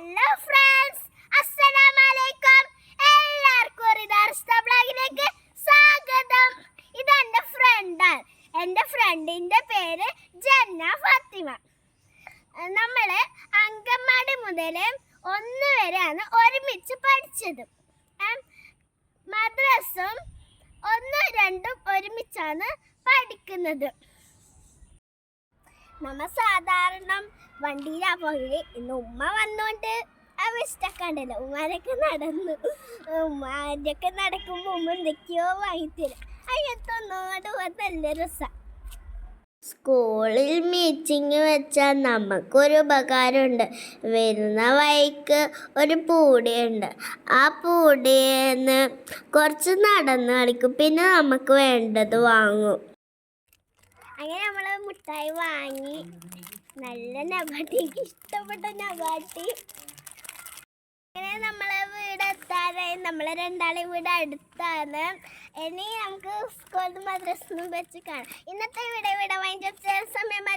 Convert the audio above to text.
Hello friends, അസ്സലാമലൈക്കും. എല്ലാവർക്കും റിദാർസ്ത ബ്ലോഗിലേക്ക് സ്വാഗതം. ഇത് എൻ്റെ ഫ്രണ്ടാണ്. എൻ്റെ ഫ്രണ്ടിൻ്റെ പേര് ജന്ന ഫാത്തിമ. നമ്മൾ അങ്കമാടി മുതൽ 1 വരെയാണ് ഒരുമിച്ച് പഠിച്ചത്. മദ്രസും 1, 2 ഒരുമിച്ചാണ് പഠിക്കുന്നത്. നമ്മ സാധാരണ വണ്ടിയിലാ പോയി. ഇന്ന് ഉമ്മ വന്നോണ്ട് അവസ്ഥയൊക്കെ ഉണ്ടല്ലോ, ഉമ്മാരൊക്കെ നടന്നു. ഉമ്മാരൊക്കെ നടക്കുമ്പോൾ ഉമ്മ എന്തൊക്കെയോ വാങ്ങിത്തരും. അയ്യത്തൊന്നോട് നല്ല രസം. സ്കൂളിൽ മീറ്റിംഗ് വെച്ചാൽ നമുക്കൊരു ഉപകാരമുണ്ട്. വരുന്ന വഴിക്ക് ഒരു പൂടിയുണ്ട്. ആ പൂടിയെന്ന് കുറച്ച് നടന്ന് കളിക്കും, പിന്നെ നമുക്ക് വേണ്ടത് വാങ്ങും. അങ്ങനെ നമ്മൾ മിഠായി വാങ്ങി. നല്ല നബാട്ടി, എനിക്ക് ഇഷ്ടപ്പെട്ട നബാട്ടി. അങ്ങനെ നമ്മളെ വീട് എത്താറായി. നമ്മളെ രണ്ടാളെയും വീട് അടുത്താണ്. ഇനി നമുക്ക് സ്കൂളിൽ മദ്രസ വെച്ച് കാണാം. ഇന്നത്തെ വീഡിയോ വൈൻഡപ്പ് ചെയ്യാൻ സമയമായി.